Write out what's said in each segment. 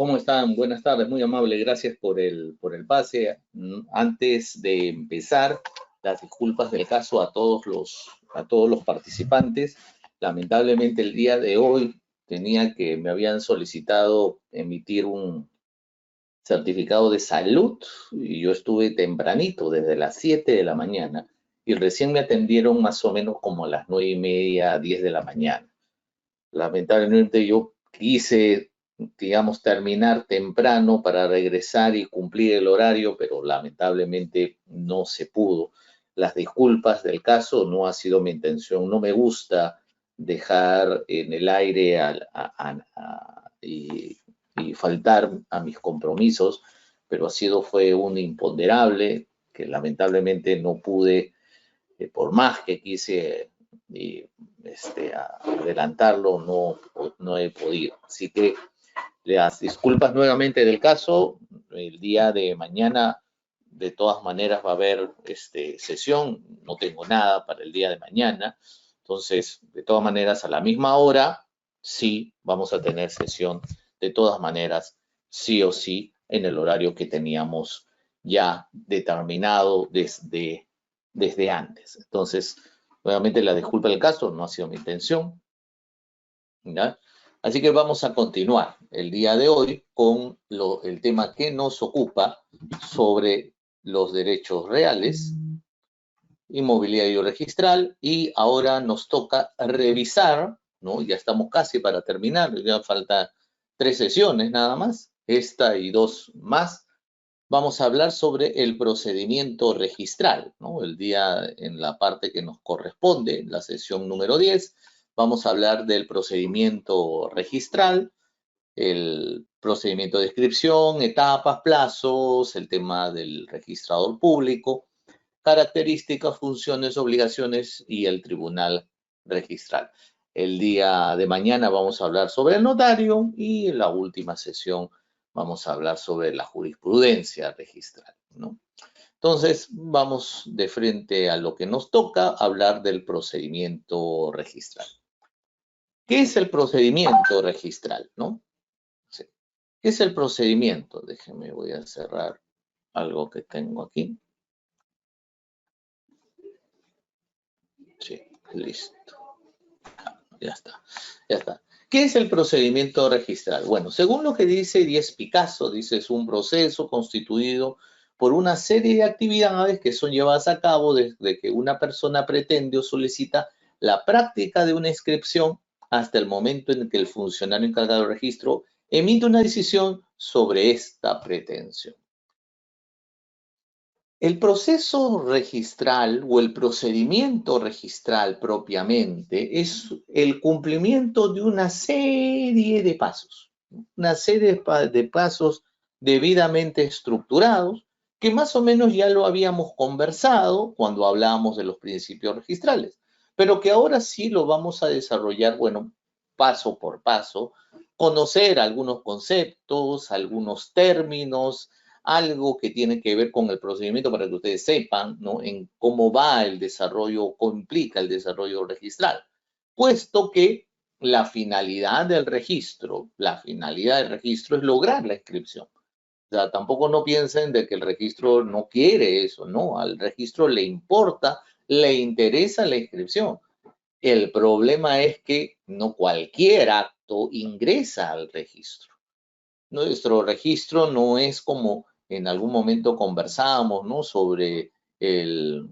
¿Cómo están? Buenas tardes, muy amable, gracias por el pase. Antes de empezar, las disculpas del caso a todos los participantes. Lamentablemente el día de hoy me habían solicitado emitir un certificado de salud y yo estuve tempranito, desde las 7 de la mañana, y recién me atendieron más o menos como a las 9:30, 10 de la mañana. Lamentablemente yo quise, digamos, terminar temprano para regresar y cumplir el horario, pero lamentablemente no se pudo. Las disculpas del caso, no ha sido mi intención. No me gusta dejar en el aire y faltar a mis compromisos, pero fue un imponderable que lamentablemente no pude, por más que quise adelantarlo, no he podido. Así que las disculpas nuevamente del caso. El día de mañana, de todas maneras, va a haber sesión. No tengo nada para el día de mañana. Entonces, de todas maneras, a la misma hora, sí, vamos a tener sesión. De todas maneras, sí o sí, en el horario que teníamos ya determinado desde antes. Entonces, nuevamente la disculpa del caso, no ha sido mi intención, ¿ya? Así que vamos a continuar el día de hoy con el tema que nos ocupa sobre los derechos reales, inmobiliario registral, y ahora nos toca revisar, ¿no? Ya estamos casi para terminar, ya falta 3 sesiones nada más, esta y 2 más. Vamos a hablar sobre el procedimiento registral, ¿no? En la parte que nos corresponde, la sesión número 10, vamos a hablar del procedimiento registral, el procedimiento de inscripción, etapas, plazos, el tema del registrador público, características, funciones, obligaciones y el tribunal registral. El día de mañana vamos a hablar sobre el notario y en la última sesión vamos a hablar sobre la jurisprudencia registral, ¿no? Entonces, vamos de frente a lo que nos toca, hablar del procedimiento registral. ¿Qué es el procedimiento registral, no? Sí. ¿Qué es el procedimiento? Déjenme, voy a cerrar algo que tengo aquí. Sí, listo. Ya está, ya está. ¿Qué es el procedimiento registral? Bueno, según lo que dice 10 Picasso, dice es un proceso constituido por una serie de actividades que son llevadas a cabo desde que una persona pretende o solicita la práctica de una inscripción hasta el momento en que el funcionario encargado del registro emite una decisión sobre esta pretensión. El proceso registral o el procedimiento registral propiamente es el cumplimiento de una serie de pasos, de pasos debidamente estructurados, que más o menos ya lo habíamos conversado cuando hablábamos de los principios registrales, pero que ahora sí lo vamos a desarrollar, bueno, paso por paso, conocer algunos conceptos, algunos términos, algo que tiene que ver con el procedimiento para que ustedes sepan, ¿no?, en cómo va el desarrollo, cómo implica el desarrollo registral, puesto que la finalidad del registro es lograr la inscripción. O sea, tampoco no piensen de que el registro no quiere eso, no, al registro le importa, le interesa la inscripción. El problema es que no cualquier acto ingresa al registro. Nuestro registro no es como en algún momento conversábamos, ¿no?, sobre el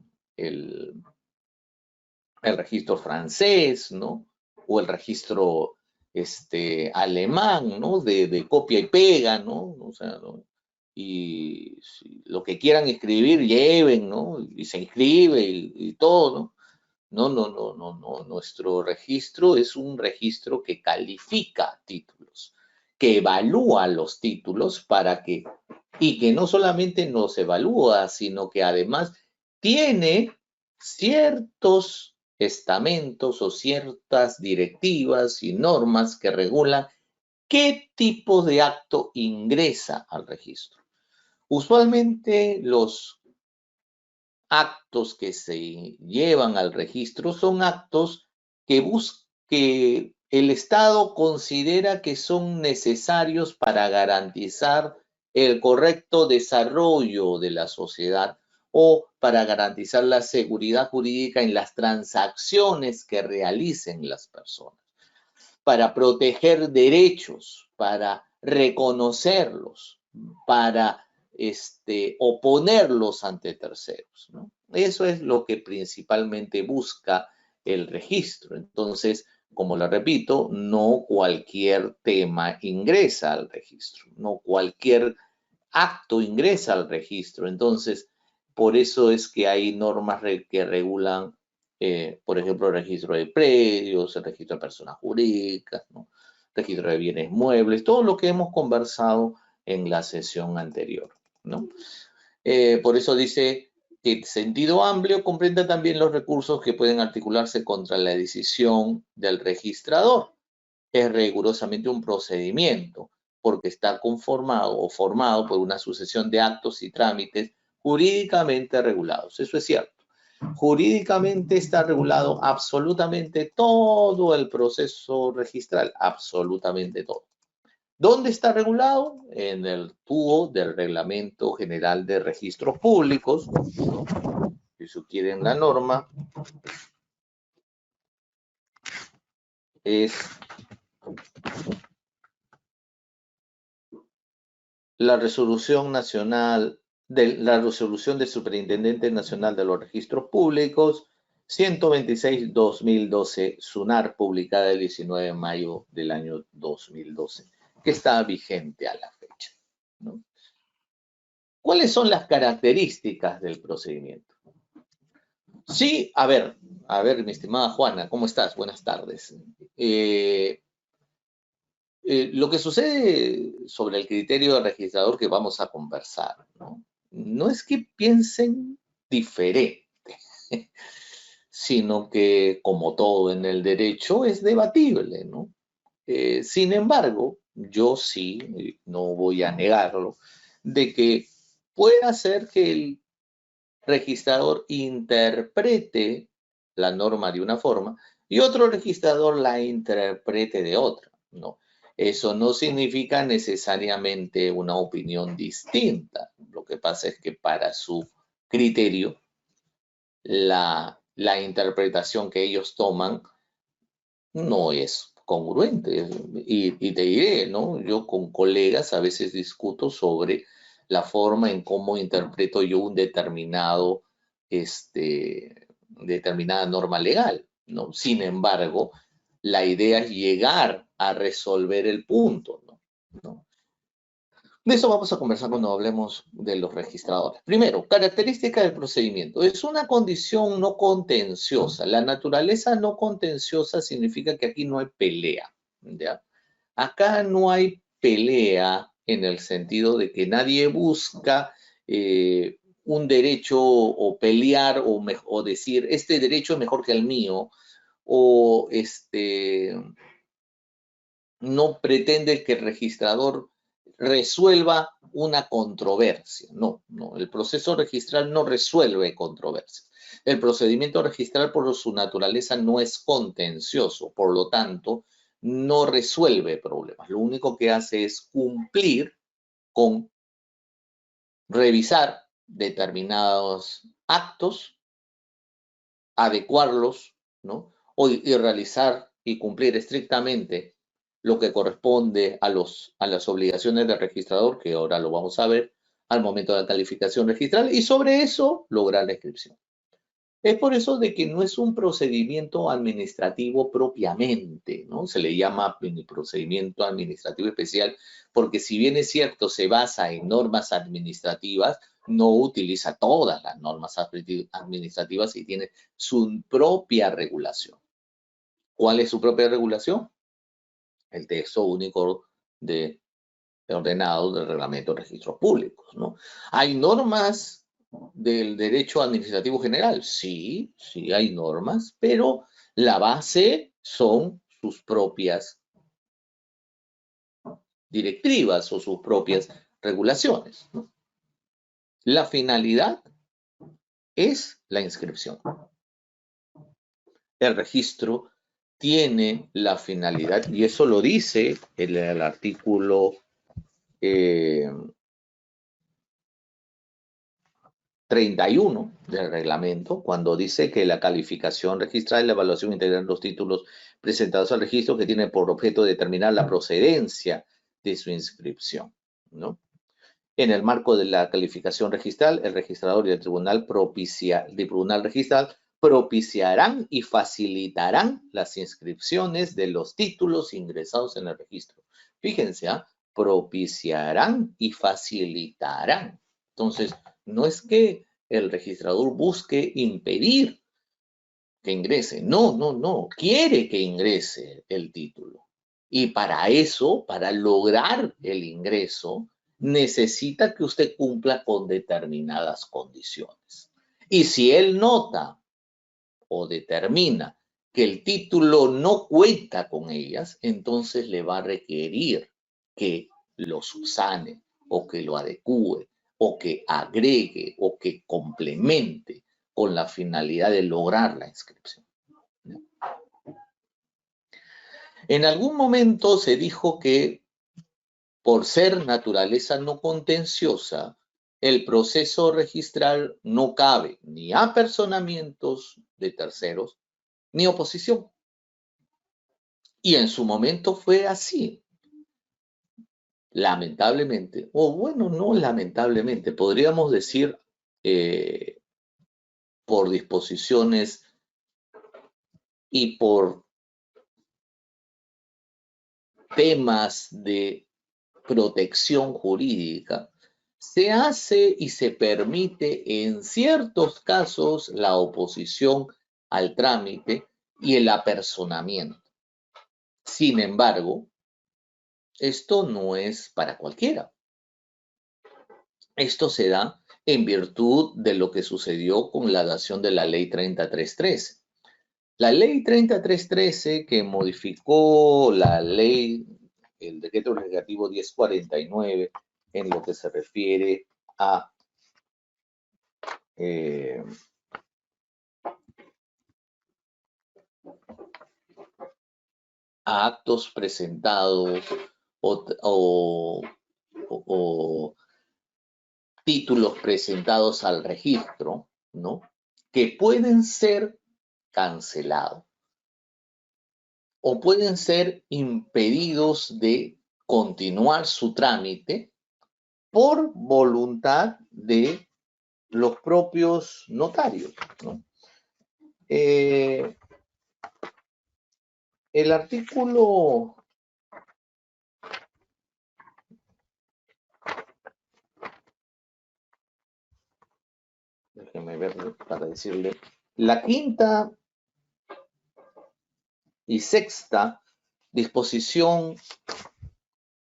registro francés, ¿no?, o el registro alemán, ¿no?, de copia y pega, ¿no? O sea, ¿no? Y lo que quieran escribir, lleven, ¿no? Y se inscribe y todo, ¿no? No. Nuestro registro es un registro que califica títulos, que evalúa los títulos y que no solamente nos evalúa, sino que además tiene ciertos estamentos o ciertas directivas y normas que regulan qué tipo de acto ingresa al registro. Usualmente los actos que se llevan al registro son actos que el Estado considera que son necesarios para garantizar el correcto desarrollo de la sociedad o para garantizar la seguridad jurídica en las transacciones que realicen las personas, para proteger derechos, para reconocerlos, para oponerlos ante terceros, ¿no? Eso es lo que principalmente busca el registro. Entonces, como lo repito, no cualquier tema ingresa al registro, no cualquier acto ingresa al registro. Entonces, por eso es que hay normas que regulan, por ejemplo, el registro de predios, el registro de personas jurídicas, ¿no? Registro de bienes muebles, todo lo que hemos conversado en la sesión anterior, ¿no? Por eso dice que en sentido amplio comprende también los recursos que pueden articularse contra la decisión del registrador. Es rigurosamente un procedimiento, porque está conformado o formado por una sucesión de actos y trámites jurídicamente regulados. Eso es cierto. Jurídicamente está regulado absolutamente todo el proceso registral, absolutamente todo. ¿Dónde está regulado? En el TUO del Reglamento General de Registros Públicos. Si quieren la norma, es la resolución nacional, la resolución del Superintendente Nacional de los Registros Públicos, 126-2012, SUNAR, publicada el 19 de mayo del año 2012, que está vigente a la fecha, ¿no? ¿Cuáles son las características del procedimiento? Sí, a ver, mi estimada Juana, ¿cómo estás? Buenas tardes. Lo que sucede sobre el criterio del registrador que vamos a conversar, ¿no? No es que piensen diferente, sino que, como todo en el derecho, es debatible, ¿no? Sin embargo, yo sí, no voy a negarlo, de que puede ser que el registrador interprete la norma de una forma y otro registrador la interprete de otra, ¿no? Eso no significa necesariamente una opinión distinta. Lo que pasa es que para su criterio, la interpretación que ellos toman no es congruente. Y te diré, ¿no? Yo con colegas a veces discuto sobre la forma en cómo interpreto yo un determinada norma legal, ¿no? Sin embargo, la idea es llegar a resolver el punto, ¿no? De eso vamos a conversar cuando hablemos de los registradores. Primero, característica del procedimiento. Es una condición no contenciosa. La naturaleza no contenciosa significa que aquí no hay pelea, ¿ya? Acá no hay pelea en el sentido de que nadie busca un derecho o pelear o decir, este derecho es mejor que el mío, o no pretende que el registrador resuelva una controversia. No, el proceso registral no resuelve controversias. El procedimiento registral por su naturaleza no es contencioso, por lo tanto, no resuelve problemas. Lo único que hace es cumplir con revisar determinados actos, adecuarlos, ¿no? Y realizar y cumplir estrictamente lo que corresponde a las obligaciones del registrador, que ahora lo vamos a ver al momento de la calificación registral, y sobre eso lograr la inscripción. Es por eso de que no es un procedimiento administrativo propiamente, ¿no? Se le llama procedimiento administrativo especial, porque si bien es cierto, se basa en normas administrativas, no utiliza todas las normas administrativas y tiene su propia regulación. ¿Cuál es su propia regulación? El texto único ordenado del reglamento de registros públicos, ¿no? Hay normas del derecho administrativo general, sí, hay normas, pero la base son sus propias directivas o sus propias regulaciones, ¿no? La finalidad es la inscripción. El registro tiene la finalidad, y eso lo dice el artículo 31 del reglamento, cuando dice que la calificación registral y la evaluación integran los títulos presentados al registro que tienen por objeto determinar la procedencia de su inscripción, ¿no? En el marco de la calificación registral, el registrador y el tribunal registral propiciarán y facilitarán las inscripciones de los títulos ingresados en el registro. Fíjense, propiciarán y facilitarán. Entonces, no es que el registrador busque impedir que ingrese, no, quiere que ingrese el título. Y para eso, para lograr el ingreso, necesita que usted cumpla con determinadas condiciones. Y si él nota o determina que el título no cuenta con ellas, entonces le va a requerir que lo subsane o que lo adecue o que agregue o que complemente con la finalidad de lograr la inscripción. En algún momento se dijo que por ser naturaleza no contenciosa, el proceso registral no cabe ni apersonamientos de terceros ni oposición. Y en su momento fue así. Lamentablemente, o bueno, no lamentablemente, podríamos decir por disposiciones y por temas de protección jurídica, se hace y se permite en ciertos casos la oposición al trámite y el apersonamiento. Sin embargo, esto no es para cualquiera. Esto se da en virtud de lo que sucedió con la dación de la Ley 3313. La Ley 3313, que modificó la ley, el decreto legislativo 1049, en lo que se refiere a actos presentados o títulos presentados al registro, ¿no? Que pueden ser cancelados o pueden ser impedidos de continuar su trámite por voluntad de los propios notarios, ¿no? El artículo déjeme ver para decirle, la quinta y sexta disposición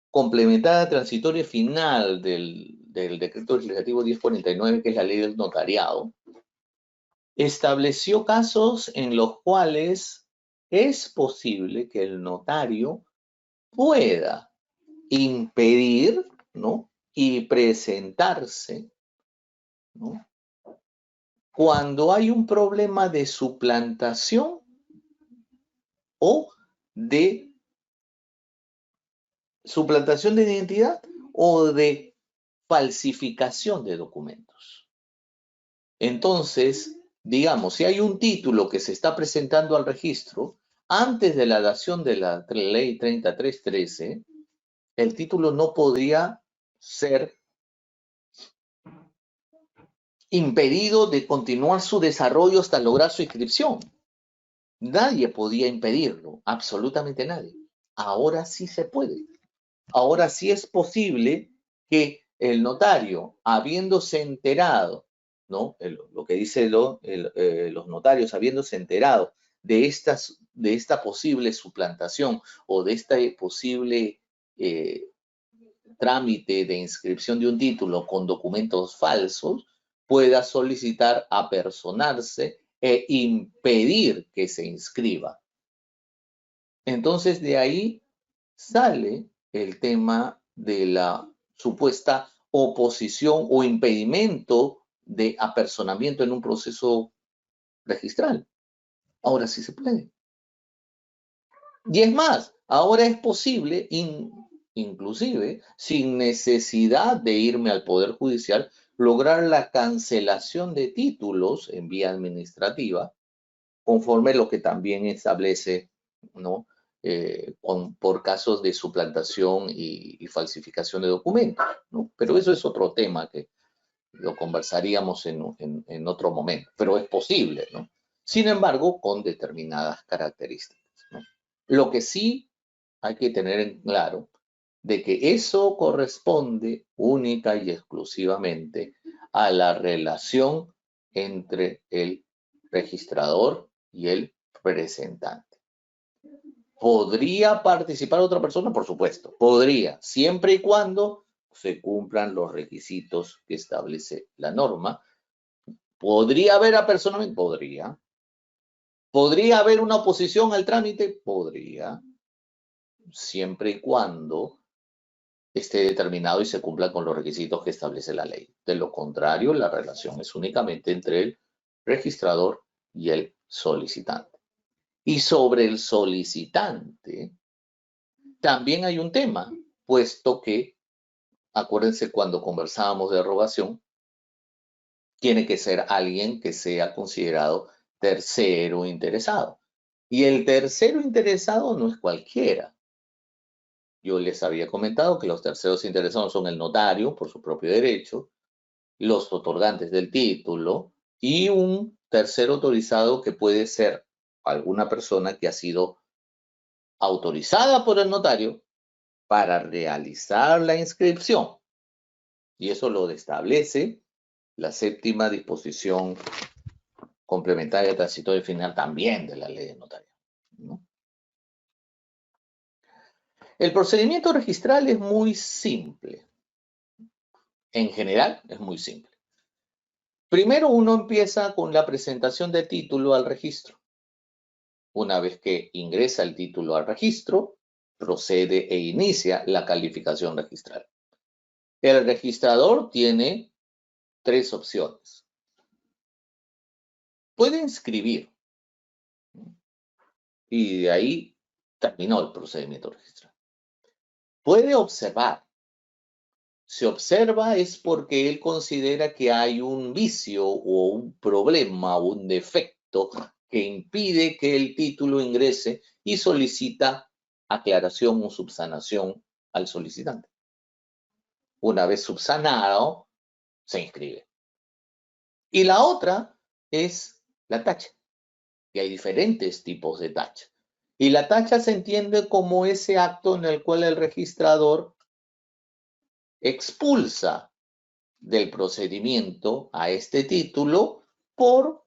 complementada transitoria final del decreto legislativo 1049, que es la ley del notariado, estableció casos en los cuales es posible que el notario pueda impedir, ¿no? Y presentarse, ¿no? Cuando hay un problema de suplantación o de suplantación de identidad o de falsificación de documentos. Entonces, digamos, si hay un título que se está presentando al registro, antes de la dación de la ley 3313, el título no podría ser impedido de continuar su desarrollo hasta lograr su inscripción. Nadie podía impedirlo, absolutamente nadie. Ahora sí se puede. Ahora sí es posible que el notario, habiéndose enterado, ¿no? Lo que dicen los notarios, habiéndose enterado de esta posible suplantación o de este posible trámite de inscripción de un título con documentos falsos, pueda solicitar apersonarse e impedir que se inscriba. Entonces, de ahí sale el tema de la supuesta oposición o impedimento de apersonamiento en un proceso registral. Ahora sí se puede. Y es más, ahora es posible, inclusive, sin necesidad de irme al Poder Judicial, lograr la cancelación de títulos en vía administrativa, conforme lo que también establece, ¿no? Por casos de suplantación y falsificación de documentos, ¿no? Pero eso es otro tema que lo conversaríamos en otro momento, pero es posible, ¿no? Sin embargo, con determinadas características, ¿no? Lo que sí hay que tener en claro de que eso corresponde única y exclusivamente a la relación entre el registrador y el presentante. ¿Podría participar otra persona? Por supuesto, podría, siempre y cuando se cumplan los requisitos que establece la norma. ¿Podría haber apersonamiento? Podría. ¿Podría haber una oposición al trámite? Podría, siempre y cuando esté determinado y se cumpla con los requisitos que establece la ley. De lo contrario, la relación es únicamente entre el registrador y el solicitante. Y sobre el solicitante, también hay un tema, puesto que, acuérdense cuando conversábamos de derogación, tiene que ser alguien que sea considerado tercero interesado. Y el tercero interesado no es cualquiera. Yo les había comentado que los terceros interesados son el notario, por su propio derecho, los otorgantes del título y un tercero autorizado que puede ser alguna persona que ha sido autorizada por el notario para realizar la inscripción. Y eso lo establece la séptima disposición complementaria transitoria y final también de la ley de notario, ¿no? El procedimiento registral es muy simple. En general, es muy simple. Primero uno empieza con la presentación de título al registro. Una vez que ingresa el título al registro, procede e inicia la calificación registral. El registrador tiene tres opciones. Puede inscribir y de ahí terminó el procedimiento registral. Puede observar. Si observa es porque él considera que hay un vicio o un problema o un defecto que impide que el título ingrese y solicita aclaración o subsanación al solicitante. Una vez subsanado, se inscribe. Y la otra es la tacha. Y hay diferentes tipos de tacha. Y la tacha se entiende como ese acto en el cual el registrador expulsa del procedimiento a este título por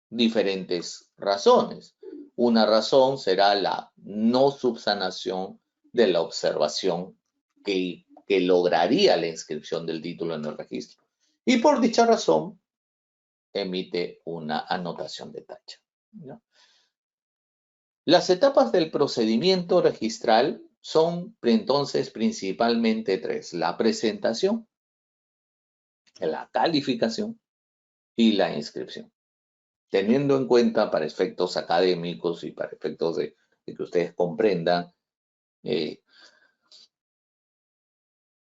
diferentes razones. Una razón será la no subsanación de la observación que lograría la inscripción del título en el registro. Y por dicha razón, emite una anotación de tacha, ¿no? Las etapas del procedimiento registral son entonces principalmente tres: la presentación, la calificación y la inscripción. Teniendo en cuenta para efectos académicos y para efectos de que ustedes comprendan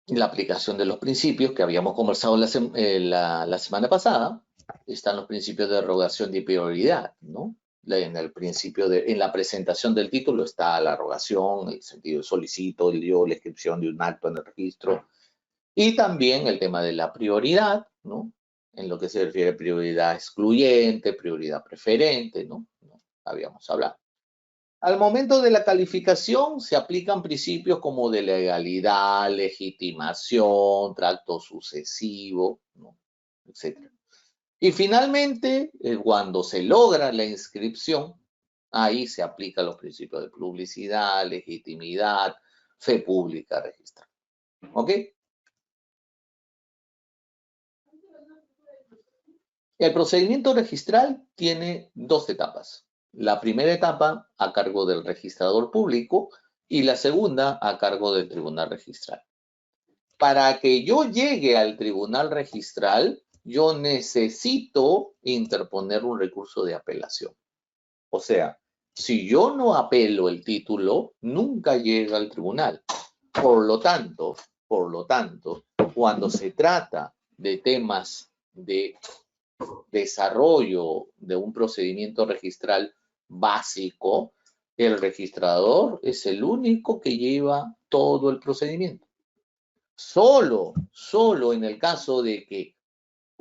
la aplicación de los principios que habíamos conversado la semana pasada, están los principios de derogación de prioridad, ¿no? En la presentación del título está la rogación, el sentido de solicito, la inscripción de un acto en el registro, y también el tema de la prioridad, ¿no? En lo que se refiere a prioridad excluyente, prioridad preferente, ¿no? Habíamos hablado. Al momento de la calificación se aplican principios como de legalidad, legitimación, tracto sucesivo, ¿no? Etc. Y finalmente, cuando se logra la inscripción, ahí se aplican los principios de publicidad, legitimidad, fe pública registrada. ¿Ok? El procedimiento registral tiene dos etapas. La primera etapa a cargo del registrador público y la segunda a cargo del tribunal registral. Para que yo llegue al tribunal registral, yo necesito interponer un recurso de apelación. O sea, Si yo no apelo el título, nunca llega al tribunal. Por lo tanto, cuando se trata de temas de desarrollo de un procedimiento registral básico, el registrador es el único que lleva todo el procedimiento. Solo en el caso de que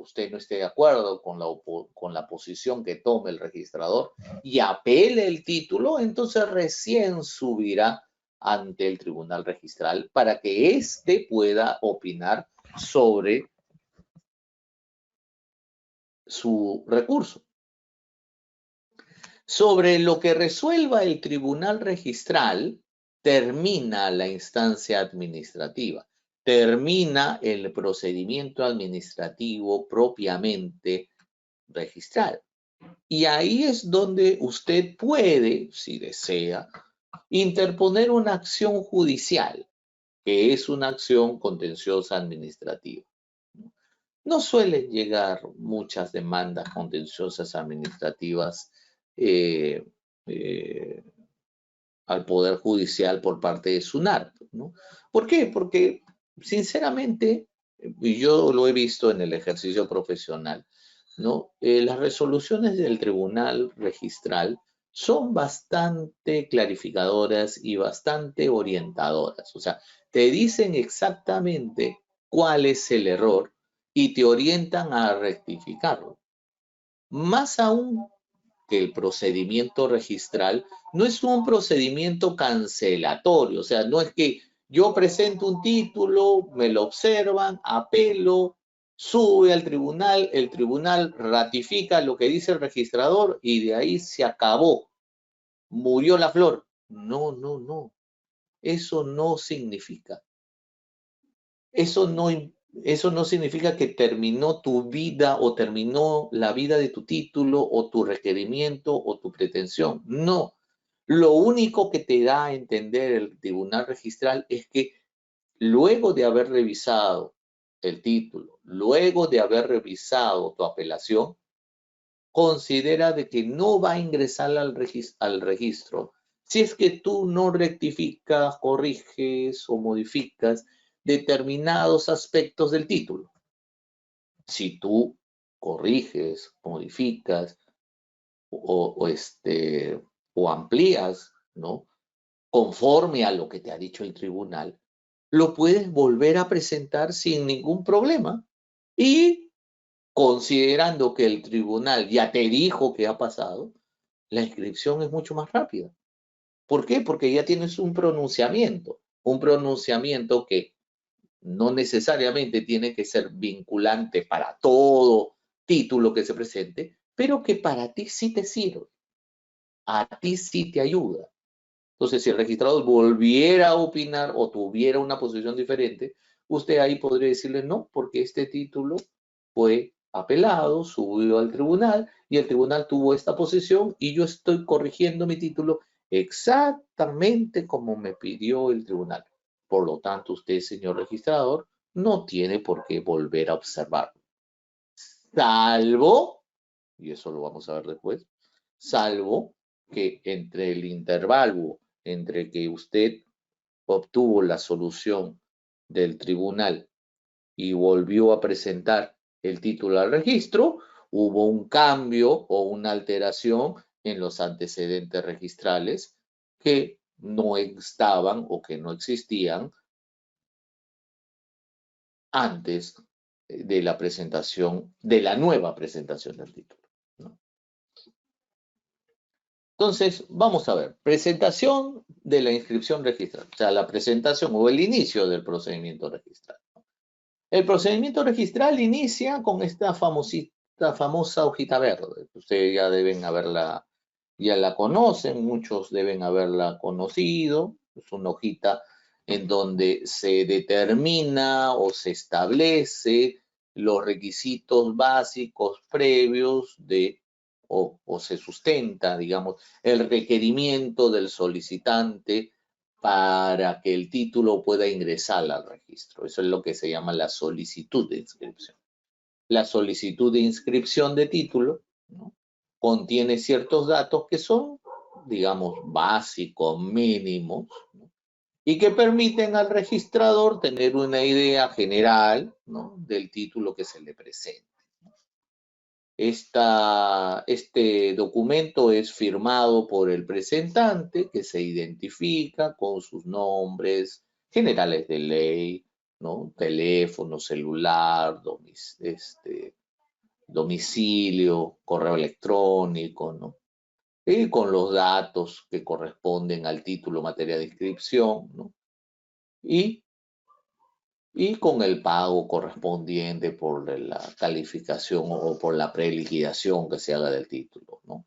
usted no esté de acuerdo con la posición que tome el registrador y apele el título, entonces recién subirá ante el tribunal registral para que éste pueda opinar sobre su recurso. Sobre lo que resuelva el tribunal registral, termina la instancia administrativa, termina el procedimiento administrativo propiamente registral. Y ahí es donde usted puede, si desea, interponer una acción judicial, que es una acción contenciosa administrativa. No suelen llegar muchas demandas contenciosas administrativas eh, eh, al Poder Judicial por parte de SUNAT, ¿no? ¿Por qué? Porque, sinceramente, y yo lo he visto en el ejercicio profesional, ¿no? Las resoluciones del Tribunal Registral son bastante clarificadoras y bastante orientadoras. O sea, te dicen exactamente cuál es el error y te orientan a rectificarlo. Más aún que el procedimiento registral no es un procedimiento cancelatorio, o sea, no es que yo presento un título, me lo observan, apelo, sube al tribunal, el tribunal ratifica lo que dice el registrador y de ahí se acabó, murió la flor. No, no, no, eso no significa. Eso no significa que terminó tu vida o terminó la vida de tu título o tu requerimiento o tu pretensión. No. Lo único que te da a entender el tribunal registral es que luego de haber revisado el título, luego de haber revisado tu apelación, considera de que no va a ingresar al registro si es que tú no rectificas, corriges o modificas determinados aspectos del título. Si tú corriges, modificas o amplías, ¿no? Conforme a lo que te ha dicho el tribunal, lo puedes volver a presentar sin ningún problema y considerando que el tribunal ya te dijo que ha pasado, la inscripción es mucho más rápida. ¿Por qué? Porque ya tienes un pronunciamiento que no necesariamente tiene que ser vinculante para todo título que se presente, pero que para ti sí te sirve, a ti sí te ayuda. Entonces, si el registrador volviera a opinar o tuviera una posición diferente, usted ahí podría decirle no, porque este título fue apelado, subió al tribunal y el tribunal tuvo esta posición y yo estoy corrigiendo mi título exactamente como me pidió el tribunal. Por lo tanto, usted, señor registrador, no tiene por qué volver a observarlo. Salvo, y eso lo vamos a ver después, salvo que entre el intervalo entre que usted obtuvo la solución del tribunal y volvió a presentar el título al registro, hubo un cambio o una alteración en los antecedentes registrales que no estaban o que no existían antes de la presentación, de la nueva presentación del título, ¿no? Entonces, vamos a ver, presentación de la inscripción registral, o sea, la presentación o el inicio del procedimiento registral. El procedimiento registral inicia con esta famosa hojita verde. Ustedes ya deben haberla, ya la conocen, muchos deben haberla conocido. Es una hojita en donde se determina o se establece los requisitos básicos previos de, o se sustenta, digamos, el requerimiento del solicitante para que el título pueda ingresar al registro. Eso es lo que se llama la solicitud de inscripción. La solicitud de inscripción de título, ¿no?, contiene ciertos datos que son digamos, básicos, mínimos, ¿no? Y que permiten al registrador tener una idea general, ¿no?, del título que se le presenta. Este documento es firmado por el presentante, que se identifica con sus nombres generales de ley, ¿no?, teléfono, celular, domicilio, correo electrónico, ¿no?, y con los datos que corresponden al título, materia de inscripción, ¿no?, y con el pago correspondiente por la calificación o por la preliquidación que se haga del título, ¿no?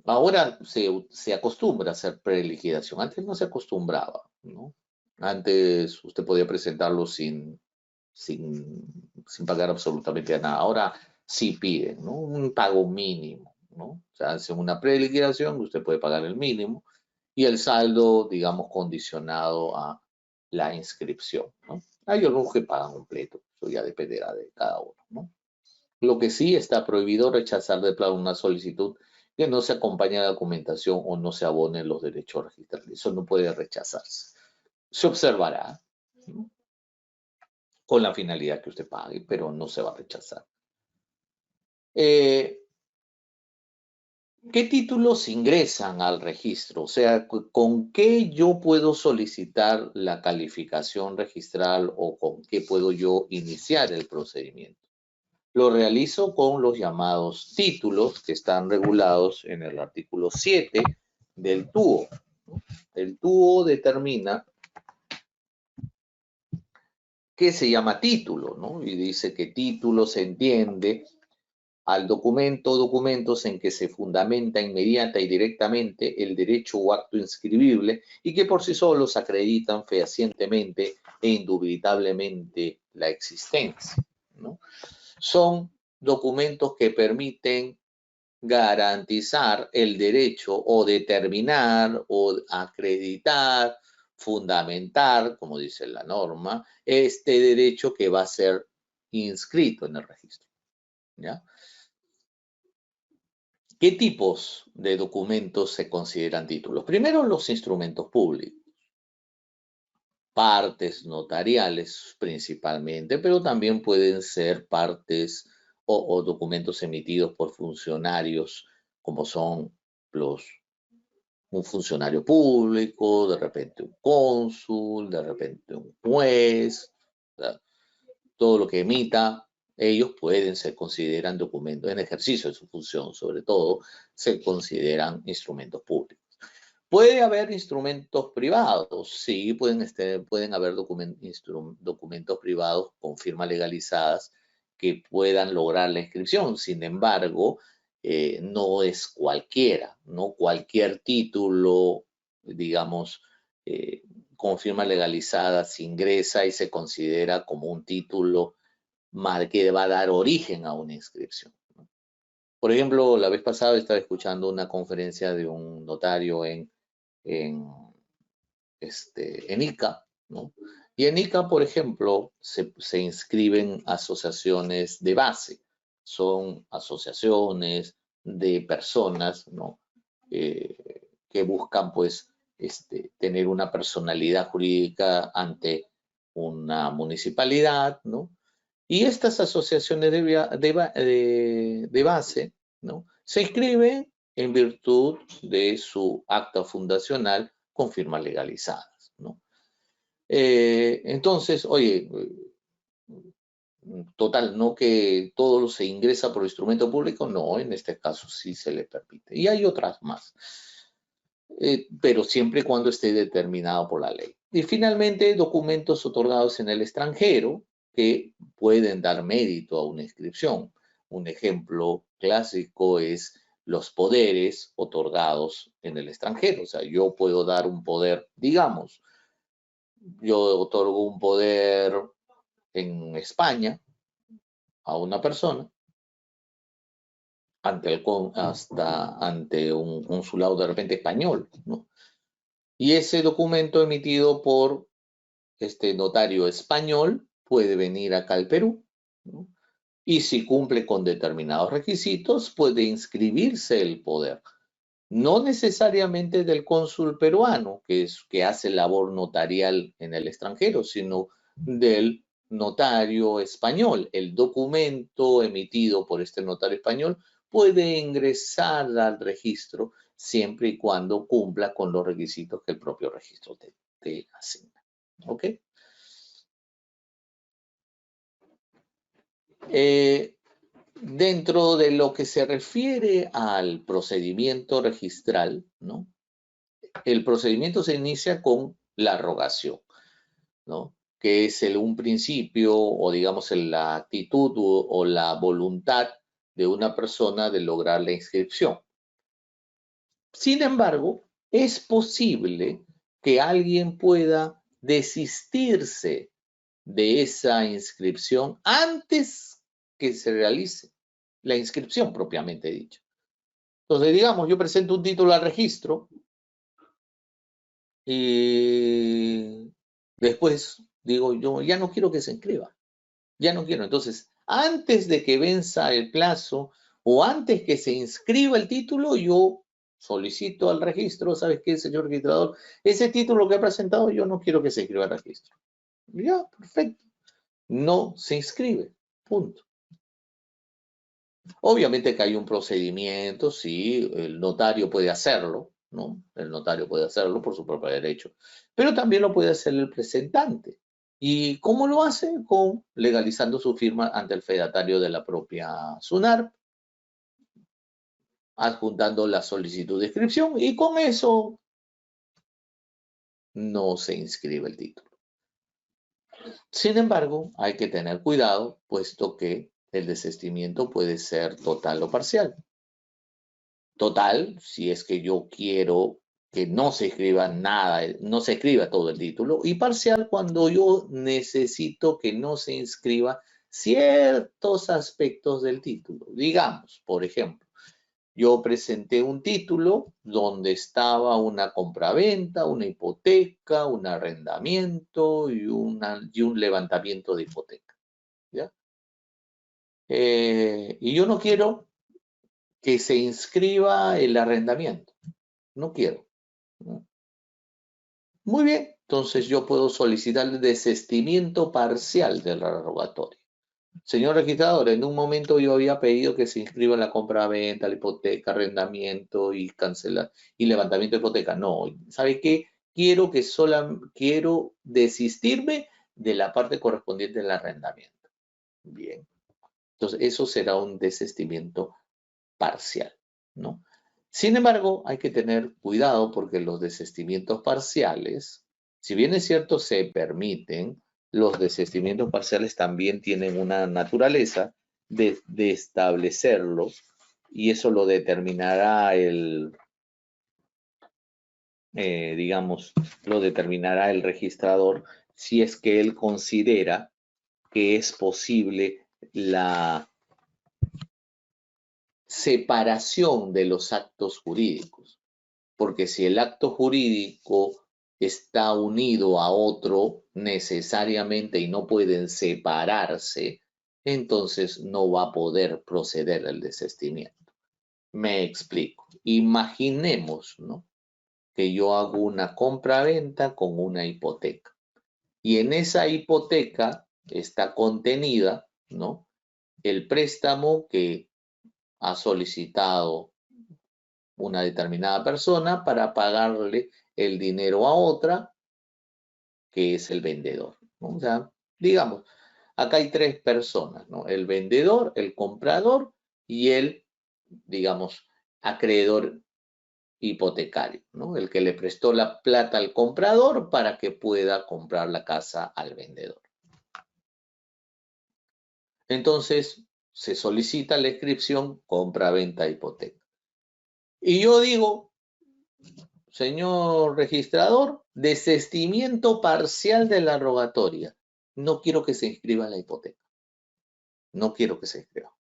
Ahora se acostumbra a hacer preliquidación, antes no se acostumbraba, ¿no? Antes usted podía presentarlo sin pagar absolutamente nada. Ahora sí piden, ¿no?, un pago mínimo, ¿no? O sea, hacen una preliquidación, usted puede pagar el mínimo y el saldo, digamos, condicionado a la inscripción, ¿no? Hay algunos que pagan completo, eso ya dependerá de cada uno, ¿no? Lo que sí está prohibido rechazar de plano una solicitud que no se acompañe de documentación o no se abonen los derechos registrales. Eso no puede rechazarse. Se observará, ¿no?, con la finalidad que usted pague, pero no se va a rechazar. ¿Qué títulos ingresan al registro? O sea, ¿con qué yo puedo solicitar la calificación registral o con qué puedo yo iniciar el procedimiento? Lo realizo con los llamados títulos que están regulados en el artículo 7 del TUO. El TUO determina qué se llama título, ¿no? Y dice que título se entiende al documento o documentos en que se fundamenta inmediata y directamente el derecho o acto inscribible y que por sí solos acreditan fehacientemente e indubitablemente la existencia, ¿no? Son documentos que permiten garantizar el derecho o determinar o acreditar, fundamentar, como dice la norma, este derecho que va a ser inscrito en el registro, ¿ya? ¿Qué tipos de documentos se consideran títulos? Primero, los instrumentos públicos, partes notariales principalmente, pero también pueden ser partes o documentos emitidos por funcionarios, como son un funcionario público, de repente un cónsul, de repente un juez, ¿verdad? Todo lo que emita, ellos se consideran documentos en ejercicio de su función, sobre todo, se consideran instrumentos públicos. ¿Puede haber instrumentos privados? Sí, pueden haber documentos privados con firmas legalizadas que puedan lograr la inscripción. Sin embargo, no es cualquiera, no cualquier título, digamos, con firma legalizada se ingresa y se considera como un título que va a dar origen a una inscripción, ¿no? Por ejemplo, la vez pasada estaba escuchando una conferencia de un notario en, en ICA, ¿no? Y en ICA, por ejemplo, se inscriben asociaciones de base. Son asociaciones de personas, ¿no?, que buscan, pues, tener una personalidad jurídica ante una municipalidad, ¿no? Y estas asociaciones de base, ¿no?, se inscriben en virtud de su acta fundacional con firmas legalizadas, ¿no? Entonces, oye, total, no que todo se ingresa por instrumento público, no, en este caso sí se le permite. Y hay otras más, pero siempre y cuando esté determinado por la ley. Y finalmente, documentos otorgados en el extranjero que pueden dar mérito a una inscripción. Un ejemplo clásico es los poderes otorgados en el extranjero. O sea, yo puedo dar un poder, digamos, yo otorgo un poder en España a una persona ante un consulado de repente español, ¿no? Y ese documento emitido por este notario español puede venir acá al Perú, ¿no? Y si cumple con determinados requisitos, puede inscribirse el poder. no necesariamente del cónsul peruano, que hace labor notarial en el extranjero, sino del notario español. El documento emitido por este notario español puede ingresar al registro siempre y cuando cumpla con los requisitos que el propio registro te asigna. ¿Ok? Dentro de lo que se refiere al procedimiento registral, ¿no? El procedimiento se inicia con la rogación, ¿no? Que es un principio o digamos la actitud o la voluntad de una persona de lograr la inscripción. Sin embargo, es posible que alguien pueda desistirse de esa inscripción antes que se realice la inscripción propiamente dicha. Entonces, digamos, yo presento un título al registro y después digo, yo ya no quiero que se inscriba, ya no quiero. Entonces, antes de que venza el plazo o antes que se inscriba el título, yo solicito al registro, ¿sabes qué, señor registrador? Ese título que ha presentado yo no quiero que se inscriba al registro. Ya, perfecto. No se inscribe, punto. Obviamente que hay un procedimiento, sí, el notario puede hacerlo, ¿no? El notario puede hacerlo por su propio derecho, pero también lo puede hacer el presentante. ¿Y cómo lo hace? Con legalizando su firma ante el fedatario de la propia SUNARP, adjuntando la solicitud de inscripción y con eso no se inscribe el título. Sin embargo, hay que tener cuidado, puesto que el desistimiento puede ser total o parcial. Total, si es que yo quiero que no se escriba nada, no se escriba todo el título, y parcial cuando yo necesito que no se inscriba ciertos aspectos del título. Digamos, por ejemplo, yo presenté un título donde estaba una compraventa, una hipoteca, un arrendamiento y un levantamiento de hipoteca. ¿Ya? Y yo no quiero que se inscriba el arrendamiento. No quiero. ¿No? Muy bien, entonces yo puedo solicitar el desistimiento parcial del rogatorio. Señor registrador, en un momento yo había pedido que se inscriba la compra-venta, la hipoteca, arrendamiento y cancelar y levantamiento de hipoteca. No, ¿sabe qué? Quiero desistirme de la parte correspondiente del arrendamiento. Bien. Entonces, eso será un desistimiento parcial, ¿no? Sin embargo, hay que tener cuidado porque los desistimientos parciales, si bien es cierto se permiten, los desistimientos parciales también tienen una naturaleza de establecerlos y eso lo determinará digamos, lo determinará el registrador si es que él considera que es posible la separación de los actos jurídicos. Porque si el acto jurídico está unido a otro necesariamente y no pueden separarse, entonces no va a poder proceder el desistimiento. Me explico. Imaginemos, ¿no? Que yo hago una compra-venta con una hipoteca. Y en esa hipoteca está contenida, ¿no? El préstamo que ha solicitado una determinada persona para pagarle el dinero a otra, que es el vendedor, ¿no? O sea, digamos, acá hay tres personas, ¿no? El vendedor, el comprador y el, digamos, acreedor hipotecario, ¿no? El que le prestó la plata al comprador para que pueda comprar la casa al vendedor. Entonces, se solicita la inscripción compra-venta hipoteca. Y yo digo, señor registrador, desistimiento parcial de la rogatoria. No quiero que se inscriba la hipoteca. No quiero que se inscriba.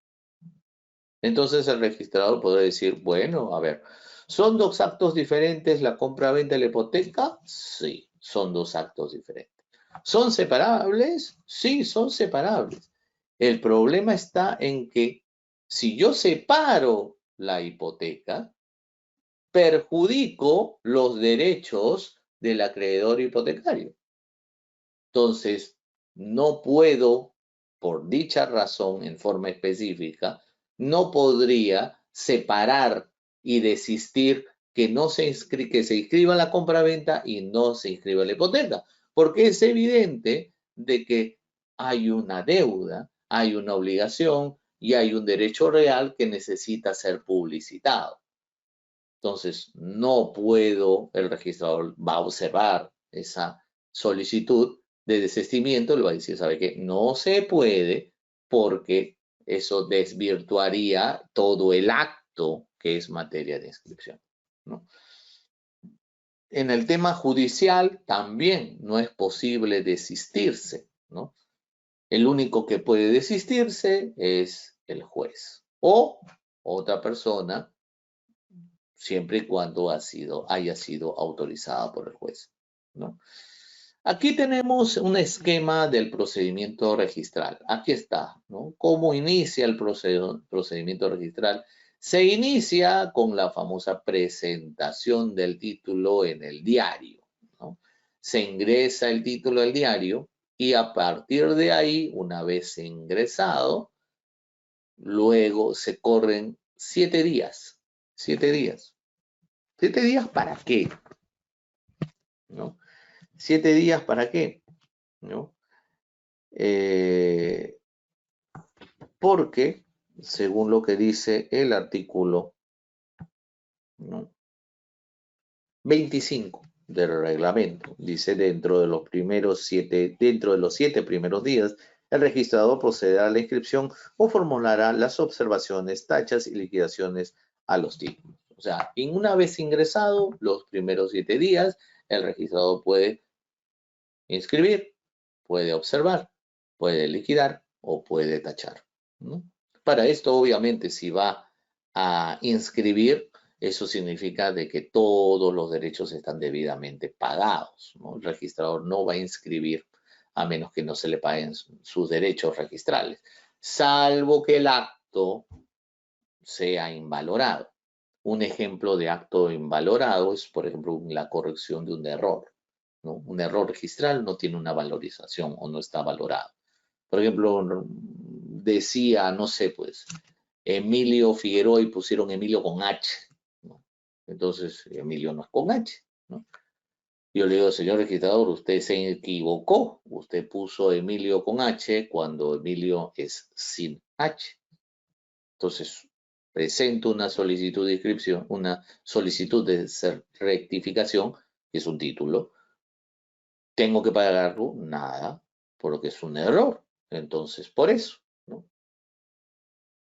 Entonces el registrador podrá decir, bueno, a ver, ¿son dos actos diferentes la compra-venta y la hipoteca? Sí, son dos actos diferentes. ¿Son separables? Sí, son separables. El problema está en que si yo separo la hipoteca, perjudico los derechos del acreedor hipotecario. Entonces, no puedo, por dicha razón, en forma específica, no podría separar y desistir que se inscriba la compraventa y no se inscriba la hipoteca, porque es evidente de que hay una deuda, hay una obligación y hay un derecho real que necesita ser publicitado. Entonces, no puedo, el registrador va a observar esa solicitud de desistimiento, le va a decir, ¿sabe qué? No se puede porque eso desvirtuaría todo el acto que es materia de inscripción, ¿no? En el tema judicial también no es posible desistirse, ¿no? El único que puede desistirse es el juez o otra persona siempre y cuando haya sido autorizada por el juez, ¿no? Aquí tenemos un esquema del procedimiento registral. Aquí está, ¿no? ¿Cómo inicia el procedimiento registral? Se inicia con la famosa presentación del título en el diario, ¿no? Se ingresa el título al diario y a partir de ahí, una vez ingresado, luego se corren 7 días. 7 días. ¿7 días para qué? ¿No? 7 días para qué, ¿no? Porque, según lo que dice el artículo, ¿no? 25 del reglamento, dice dentro de los 7 primeros días, el registrador procederá a la inscripción o formulará las observaciones, tachas y liquidaciones a los títulos. O sea, una vez ingresado, los primeros 7 días, el registrador puede inscribir, puede observar, puede liquidar o puede tachar, ¿no? Para esto, obviamente, si va a inscribir, eso significa de que todos los derechos están debidamente pagados, ¿no? El registrador no va a inscribir a menos que no se le paguen sus derechos registrales, salvo que el acto sea invalorado. Un ejemplo de acto invalorado es, por ejemplo, la corrección de un error, ¿no? Un error registral no tiene una valorización o no está valorado. Por ejemplo, decía, no sé, pues, Emilio Figueroa y pusieron Emilio con H, ¿no? Entonces, Emilio no es con H, ¿no? Yo le digo, señor registrador, usted se equivocó. Usted puso Emilio con H cuando Emilio es sin H. Entonces, presento una solicitud de inscripción, una solicitud de rectificación, que es un título. ¿Tengo que pagarlo? Nada, porque es un error. Entonces, por eso, ¿no?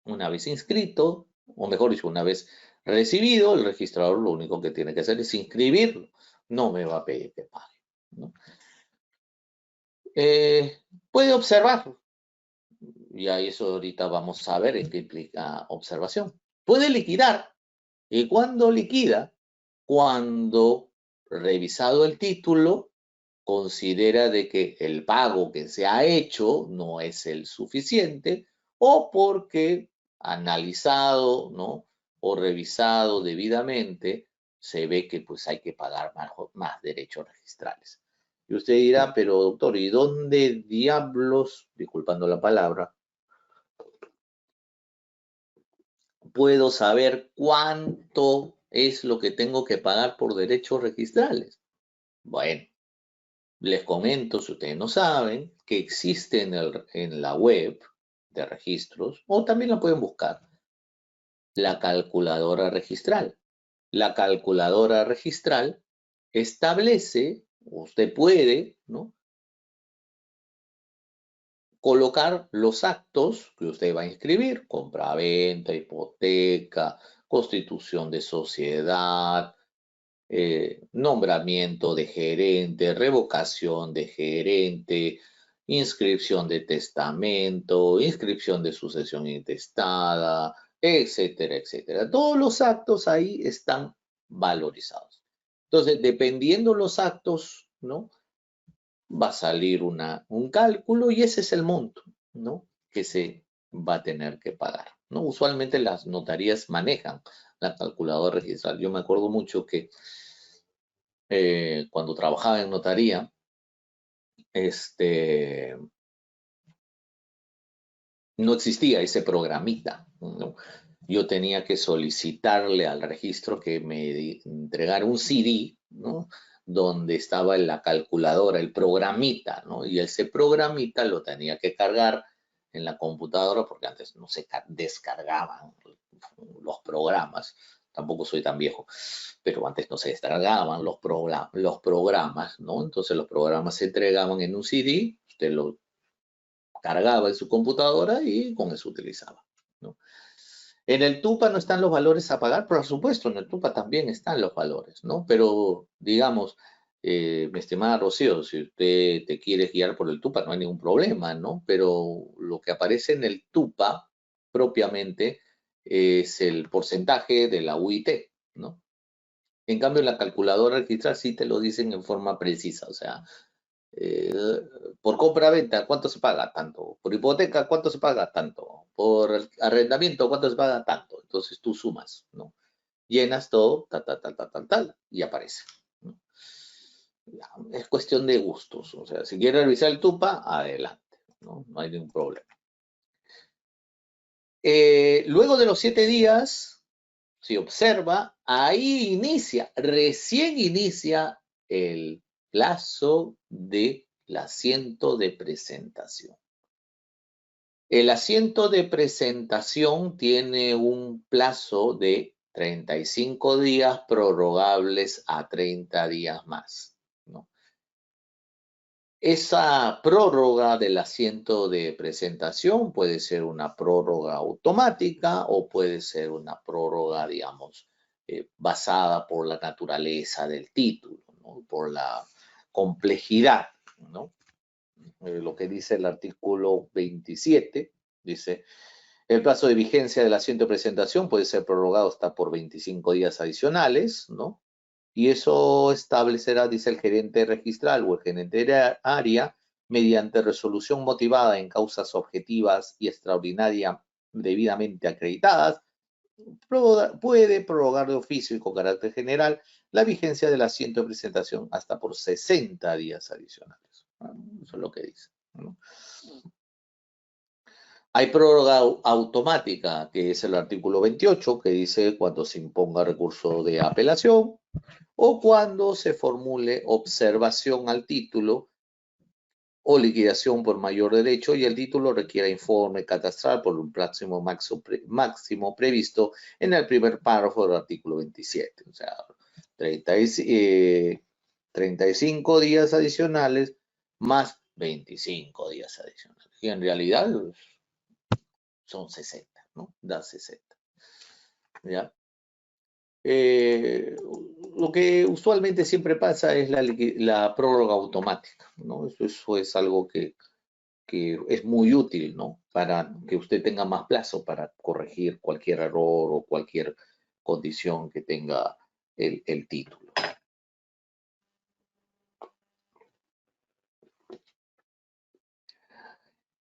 Una vez inscrito, o mejor dicho, una vez recibido, el registrador lo único que tiene que hacer es inscribirlo. No me va a pedir que pague, ¿no? Puede observarlo. Y a eso ahorita vamos a ver en qué implica observación. Puede liquidar. ¿Y cuándo liquida? Cuando, revisado el título, considera de que el pago que se ha hecho no es el suficiente o porque analizado, ¿no? O revisado debidamente, se ve que pues hay que pagar más derechos registrales. Y usted dirá, pero doctor, ¿y dónde diablos, disculpando la palabra, puedo saber cuánto es lo que tengo que pagar por derechos registrales? Bueno, les comento, si ustedes no saben, que existe en la web de registros, o también la pueden buscar, la calculadora registral. La calculadora registral establece, usted puede, ¿no?, colocar los actos que usted va a inscribir: compra-venta, hipoteca, constitución de sociedad, nombramiento de gerente, revocación de gerente, inscripción de testamento, inscripción de sucesión intestada, etcétera, etcétera. Todos los actos ahí están valorizados. Entonces, dependiendo los actos, ¿no?, va a salir un cálculo y ese es el monto, ¿no?, que se va a tener que pagar, ¿no? Usualmente las notarías manejan la calculadora registral. Yo me acuerdo mucho que cuando trabajaba en notaría, no existía ese programita, ¿no? Yo tenía que solicitarle al registro que me entregara un CD, ¿no? Donde estaba la calculadora, el programita, ¿no? Y ese programita lo tenía que cargar en la computadora porque antes no se descargaban los programas. Tampoco soy tan viejo, pero antes no se descargaban los programas, ¿no? Entonces los programas se entregaban en un CD, usted lo cargaba en su computadora y con eso utilizaba, ¿no? En el TUPA no están los valores a pagar, por supuesto, en el TUPA también están los valores, ¿no? Pero, digamos, mi estimada Rocío, si usted te quiere guiar por el TUPA, no hay ningún problema, ¿no? Pero lo que aparece en el TUPA propiamente es el porcentaje de la UIT, ¿no? En cambio, en la calculadora registral sí te lo dicen en forma precisa, o sea, por compra-venta, ¿cuánto se paga? Tanto. Por hipoteca, ¿cuánto se paga? Tanto. Por arrendamiento, ¿cuánto se paga? Tanto. Entonces tú sumas, ¿no? Llenas todo, tal, y aparece, ¿no? Es cuestión de gustos. O sea, si quieres revisar el TUPA, adelante, ¿no? No hay ningún problema. Luego de los 7 días, si observa, ahí recién inicia el plazo del asiento de presentación. El asiento de presentación tiene un plazo de 35 días prorrogables a 30 días más, ¿no? Esa prórroga del asiento de presentación puede ser una prórroga automática o puede ser una prórroga, digamos, basada por la naturaleza del título, ¿no? Por la complejidad, ¿no? Lo que dice el artículo 27, dice, el plazo de vigencia del asiento de presentación puede ser prorrogado hasta por 25 días adicionales, ¿no? Y eso establecerá, dice el gerente registral o el gerente de área, mediante resolución motivada en causas objetivas y extraordinarias debidamente acreditadas, puede prorrogar de oficio y con carácter general la vigencia del asiento de presentación hasta por 60 días adicionales. Eso es lo que dice, ¿no? Hay prórroga automática, que es el artículo 28, que dice cuando se imponga recurso de apelación o cuando se formule observación al título o liquidación por mayor derecho y el título requiera informe catastral por un máximo previsto en el primer párrafo del artículo 27. O sea, 35 días adicionales más 25 días adicionales. Y en realidad son 60, ¿no? Da 60. ¿Ya? Lo que usualmente siempre pasa es la prórroga automática, ¿no? Eso es algo que es muy útil, ¿no? Para que usted tenga más plazo para corregir cualquier error o cualquier condición que tenga el título.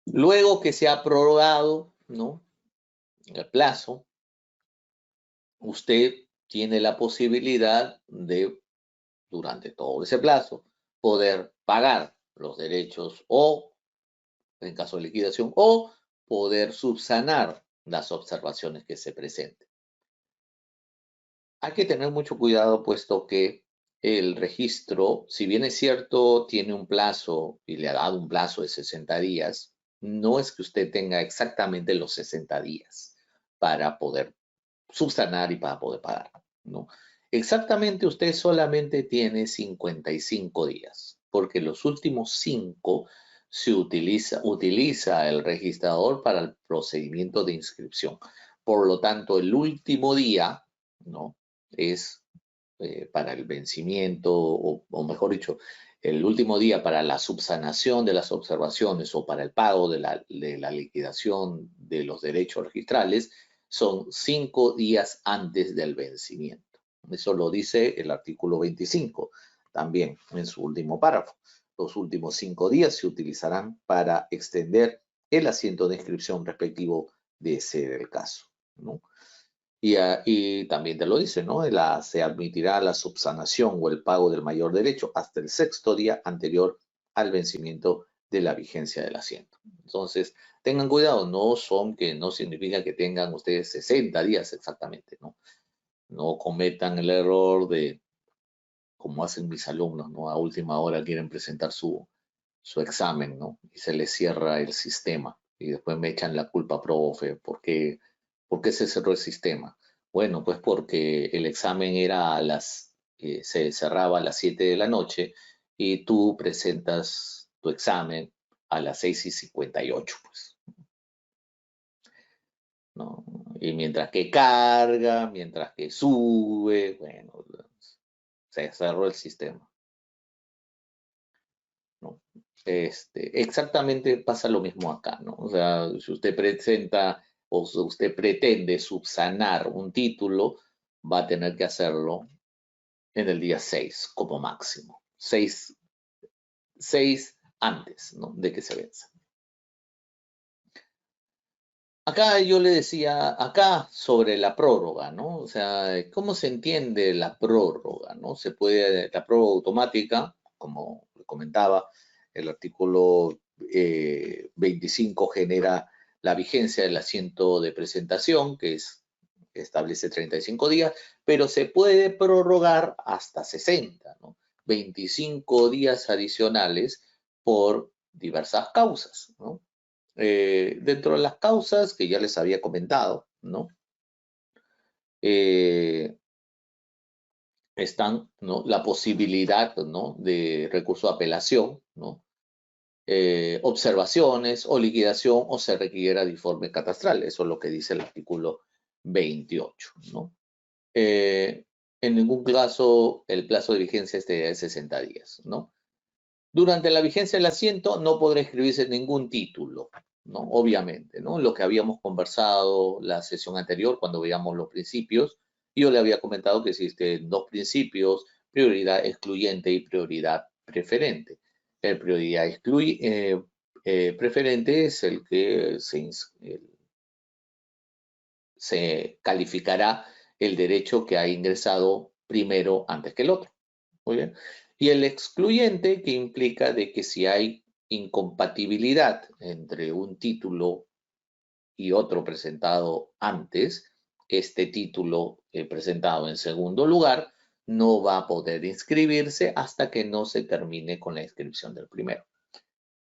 Luego que se ha prorrogado, ¿no?, el plazo, usted tiene la posibilidad de, durante todo ese plazo, poder pagar los derechos o, en caso de liquidación, o poder subsanar las observaciones que se presenten. Hay que tener mucho cuidado puesto que el registro, si bien es cierto, tiene un plazo y le ha dado un plazo de 60 días, no es que usted tenga exactamente los 60 días para poder subsanar y para poder pagar, ¿no? Exactamente usted solamente tiene 55 días, porque los últimos 5 se utiliza el registrador para el procedimiento de inscripción. Por lo tanto, el último día, ¿no?, es para el vencimiento, o mejor dicho, el último día para la subsanación de las observaciones o para el pago de la liquidación de los derechos registrales, son 5 días antes del vencimiento. Eso lo dice el artículo 25, también en su último párrafo. Los últimos 5 días se utilizarán para extender el asiento de inscripción respectivo de ser el caso, ¿no? Y también te lo dice, ¿no? Se admitirá la subsanación o el pago del mayor derecho hasta el sexto día anterior al vencimiento de la vigencia del asiento. Entonces, tengan cuidado, no significa que tengan ustedes 60 días exactamente, ¿no? No cometan el error de, como hacen mis alumnos, ¿no? A última hora quieren presentar su examen, ¿no? Y se les cierra el sistema. Y después me echan la culpa, profe, ¿por qué se cerró el sistema? Bueno, pues porque el examen era se cerraba a las 7 de la noche y tú presentas tu examen a las 6:58, pues, ¿no? Y mientras que carga, mientras que sube, bueno, se cerró el sistema, ¿no? Exactamente pasa lo mismo acá, ¿no? O sea, si usted presenta o si usted pretende subsanar un título, va a tener que hacerlo en el día 6 como máximo. 6 antes, ¿no? De que se venza. Acá yo le decía, acá sobre la prórroga, ¿no? O sea, ¿cómo se entiende la prórroga, ¿no? La prórroga automática, como le comentaba, el artículo 25 genera la vigencia del asiento de presentación, que establece 35 días, pero se puede prorrogar hasta 60, ¿no? 25 días adicionales por diversas causas, ¿no? Dentro de las causas que ya les había comentado, ¿no? Están, ¿no? La posibilidad, ¿no? De recurso de apelación, ¿no? Observaciones o liquidación o se requiera de informe catastral. Eso es lo que dice el artículo 28, ¿no? En ningún caso el plazo de vigencia es de 60 días, ¿no? Durante la vigencia del asiento no podrá escribirse ningún título, ¿no? Obviamente, ¿no? Lo que habíamos conversado la sesión anterior cuando veíamos los principios, yo le había comentado que existen dos principios, prioridad excluyente y prioridad preferente. El prioridad preferente es el que se calificará el derecho que ha ingresado primero antes que el otro. Muy bien. Y el excluyente, que implica de que si hay incompatibilidad entre un título y otro presentado antes, este título presentado en segundo lugar no va a poder inscribirse hasta que no se termine con la inscripción del primero.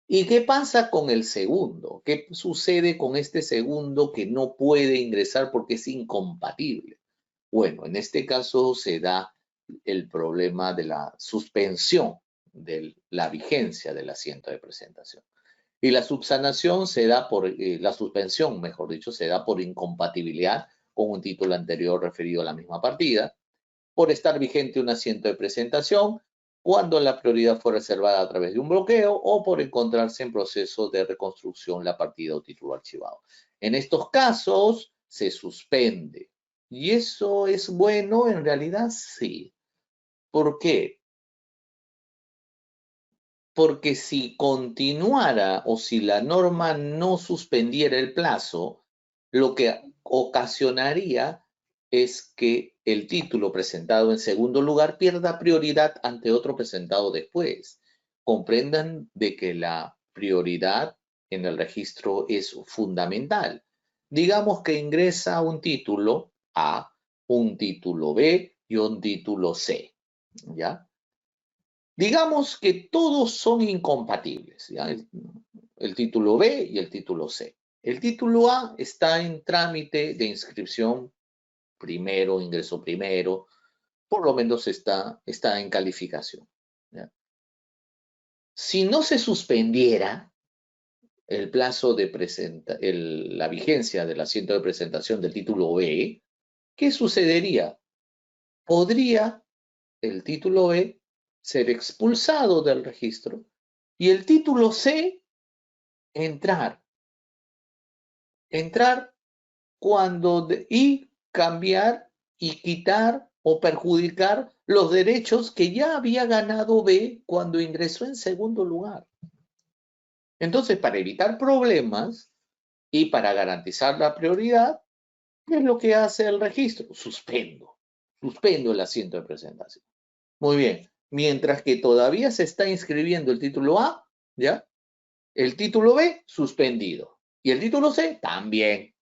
¿Y qué pasa con el segundo? ¿Qué sucede con este segundo que no puede ingresar porque es incompatible? Bueno, en este caso se da el problema de la suspensión de la vigencia del asiento de presentación. Y la subsanación se da la suspensión, mejor dicho, se da por incompatibilidad con un título anterior referido a la misma partida, por estar vigente un asiento de presentación, cuando la prioridad fue reservada a través de un bloqueo o por encontrarse en proceso de reconstrucción la partida o título archivado. En estos casos se suspende. ¿Y eso es bueno? En realidad sí. ¿Por qué? Porque si continuara o si la norma no suspendiera el plazo, lo que ocasionaría es que el título presentado en segundo lugar pierda prioridad ante otro presentado después. Comprendan de que la prioridad en el registro es fundamental. Digamos que ingresa un título A, un título B y un título C, ¿ya? Digamos que todos son incompatibles, ¿ya? El título B y el título C. El título A está en trámite de inscripción primero, ingreso primero, por lo menos está en calificación, ¿ya? Si no se suspendiera el plazo de la vigencia del asiento de presentación del título B, ¿qué sucedería? Podría el título B ser expulsado del registro y el título C entrar y cambiar y quitar o perjudicar los derechos que ya había ganado B cuando ingresó en segundo lugar. Entonces, para evitar problemas y para garantizar la prioridad, ¿Qué es lo que hace el registro? Suspendo el asiento de presentación. Muy bien. Mientras que todavía se está inscribiendo el título A, ¿ya? El título B, suspendido. Y el título C, también.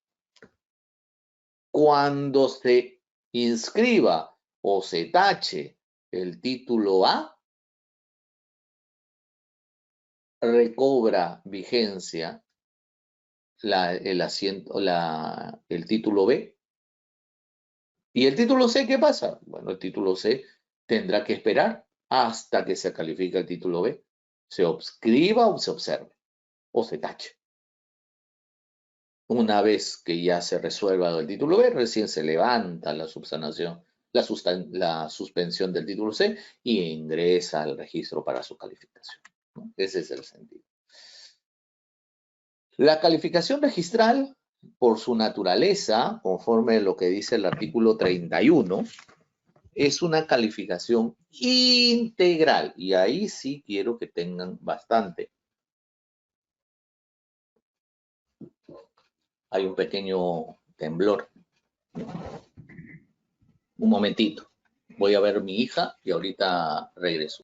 Cuando se inscriba o se tache el título A, recobra vigencia el título B. ¿Y el título C qué pasa? Bueno, el título C tendrá que esperar hasta que se califique el título B, se escriba o se observe o se tache. Una vez que ya se resuelva el título B, recién se levanta la subsanación, la suspensión del título C y ingresa al registro para su calificación, ¿no? Ese es el sentido. La calificación registral, por su naturaleza, conforme a lo que dice el artículo 31, es una calificación integral. Y ahí sí quiero que tengan bastante. Hay un pequeño temblor. Un momentito. Voy a ver a mi hija y ahorita regreso.